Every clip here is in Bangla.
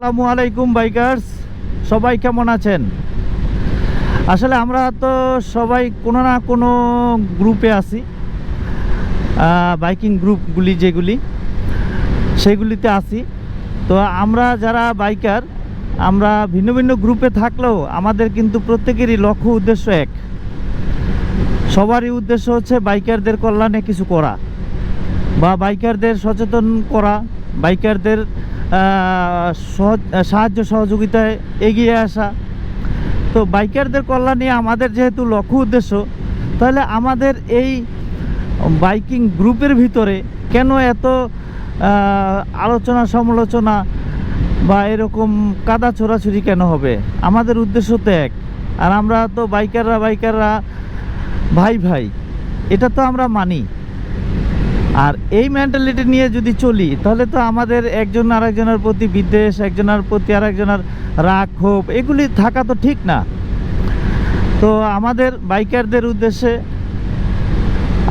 আসসালামু আলাইকুম বাইকার্স, সবাই কেমন আছেন? আসলে আমরা তো সবাই কোনো না কোনো গ্রুপে আছি। বাইকিং গ্রুপগুলি যেগুলি সেগুলিতে আছি। তো আমরা যারা বাইকার, আমরা ভিন্ন ভিন্ন গ্রুপে থাকলেও আমাদের কিন্তু প্রত্যেকেরই লক্ষ্য উদ্দেশ্য এক। সবারই উদ্দেশ্য হচ্ছে বাইকারদের কল্যাণে কিছু করা বা বাইকারদের সচেতন করা, বাইকারদের সাহায্য সহযোগিতায় এগিয়ে আসা। তো বাইকারদের কল্যাণে আমাদের যেহেতু লক্ষ্য উদ্দেশ্য, তাহলে আমাদের এই বাইকিং গ্রুপের ভিতরে কেন এত আলোচনা সমালোচনা বা এরকম কাদা ছোড়াছুরি কেন হবে? আমাদের উদ্দেশ্য তো এক। আর আমরা তো বাইকাররা ভাই ভাই, এটা তো আমরা মানি। আর এই মেন্টালিটি নিয়ে যদি চলি, তাহলে তো আমাদের একজন আরেকজনের প্রতি বিদ্বেষ, একজনের প্রতি আরেকজনের রাগ ক্ষোভ, এগুলি থাকা তো ঠিক না। তো আমাদের বাইকারদের উদ্দেশ্যে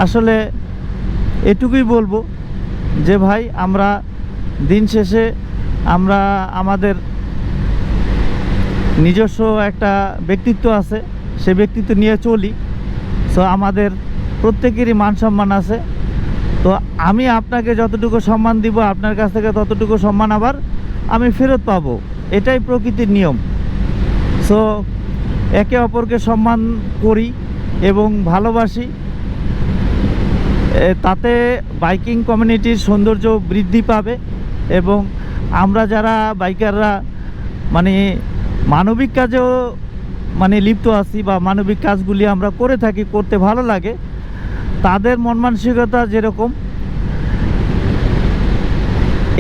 আসলে এটুকুই বলবো যে ভাই, আমরা দিন শেষে আমরা আমাদের নিজস্ব একটা ব্যক্তিত্ব আছে, সে ব্যক্তিত্ব নিয়ে চলি। সো আমাদের প্রত্যেকেরই মান সম্মান আছে। তো আমি আপনাকে যতটুকু সম্মান দিব, আপনার কাছ থেকে ততটুকু সম্মান আবার আমি ফেরত পাবো। এটাই প্রকৃতির নিয়ম। সো একে অপরকে সম্মান করি এবং ভালোবাসি, তাতে বাইকিং কমিউনিটির সৌন্দর্য বৃদ্ধি পাবে। এবং আমরা যারা বাইকাররা মানে মানবিক কাজেও লিপ্ত আছি বা মানবিক কাজগুলি আমরা করে থাকি, করতে ভালো লাগে, তাদের মন মানসিকতা যেরকম,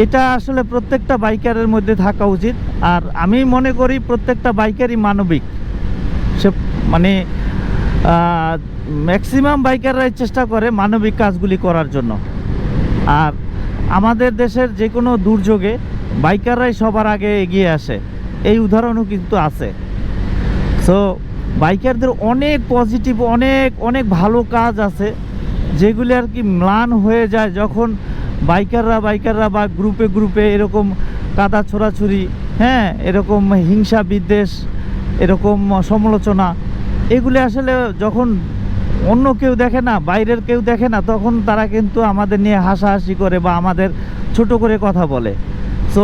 এটা আসলে প্রত্যেকটা বাইকারের মধ্যে থাকা উচিত। আর আমি মনে করি প্রত্যেকটা বাইকারই মানবিক। সে ম্যাক্সিমাম বাইকাররাই চেষ্টা করে মানবিক কাজগুলি করার জন্য। আর আমাদের দেশের যে কোনো দুর্যোগে বাইকাররাই সবার আগে এগিয়ে আসে, এই উদাহরণও কিন্তু আছে। সো বাইকারদের অনেক পজিটিভ, অনেক ভালো কাজ আছে, যেগুলি আর কি ম্লান হয়ে যায় যখন বাইকাররা বা গ্রুপে এরকম কাদা ছোড়াছুরি, এরকম হিংসা বিদ্বেষ, এরকম সমালোচনা, এগুলি আসলে যখন অন্য কেউ দেখে না, বাইরের কেউ দেখে না, তখন তারা কিন্তু আমাদের নিয়ে হাসাহাসি করে বা আমাদের ছোট করে কথা বলে। সো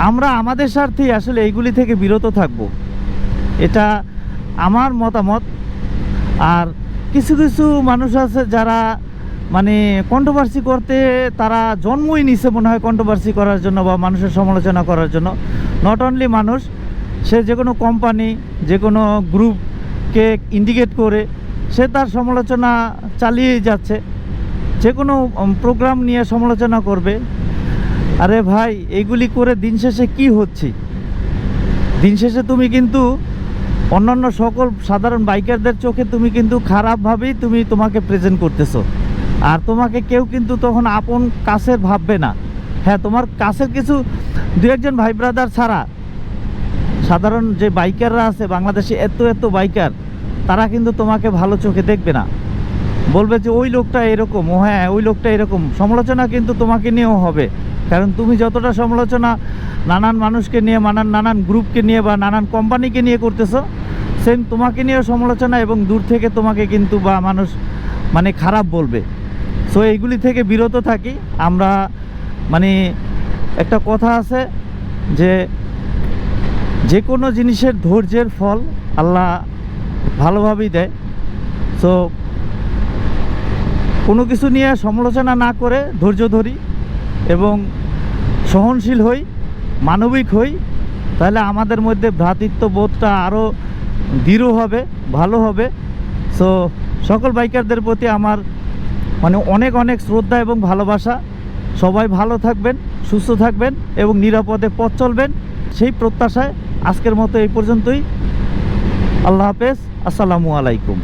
আমরা আমাদের স্বার্থেই আসলে এইগুলি থেকে বিরত থাকব, এটা আমার মতামত। আর কিছু মানুষ আছে যারা কন্ট্রোভার্সি করতে, তারা জন্মই নিছে মনে হয় কন্ট্রোভার্সি করার জন্য বা মানুষের সমালোচনা করার জন্য। নট অনলি মানুষ, সে যে কোনো কোম্পানি, যে কোনো গ্রুপকে ইন্ডিকেট করে সে তার সমালোচনা চালিয়েই যাচ্ছে, যে কোনো প্রোগ্রাম নিয়ে সমালোচনা করবে। আরে ভাই, এইগুলি করে দিন শেষে কি হচ্ছে? দিন শেষে তুমি কিন্তু অন্যান্য সকল সাধারণ বাইকারদের চোখে তুমি কিন্তু খারাপভাবেই তোমাকে প্রেজেন্ট করতেছো। আর তোমাকে কেউ কিন্তু তখন আপন কাছের ভাববে না। হ্যাঁ, তোমার কাছের কিছু দু একজন ভাই ব্রাদার ছাড়া সাধারণ যে বাইকাররা আছে বাংলাদেশে, এত বাইকার, তারা কিন্তু তোমাকে ভালো চোখে দেখবে না। বলবে যে ওই লোকটা এরকম, ওই লোকটা এরকম। সমালোচনা কিন্তু তোমাকে নিয়েও হবে, কারণ তুমি যতটা সমালোচনা নানান মানুষকে নিয়ে, নানান গ্রুপকে নিয়ে বা নানান কোম্পানিকে নিয়ে করতেছো, সেম তোমাকে নিয়েও সমালোচনা, এবং দূর থেকে তোমাকে কিন্তু বা মানুষ খারাপ বলবে। সো এইগুলি থেকে বিরত থাকি আমরা। একটা কথা আছে যে কোনো জিনিসের ধৈর্যের ফল আল্লাহ ভালোভাবেই দেয়। সো কোনো কিছু নিয়ে সমালোচনা না করে ধৈর্য ধরি এবং সহনশীল হই, মানবিক হই, তাহলে আমাদের মধ্যে ভ্রাতৃত্ববোধটা আরও দৃঢ় হবে, ভালো হবে। সো সকল বাইকারদের প্রতি আমার অনেক শ্রদ্ধা এবং ভালোবাসা। সবাই ভালো থাকবেন, সুস্থ থাকবেন এবং নিরাপদে পথ চলবেন, সেই প্রত্যাশায় আজকের মতো এই পর্যন্তই। আল্লাহ হাফেজ, আসসালামু আলাইকুম।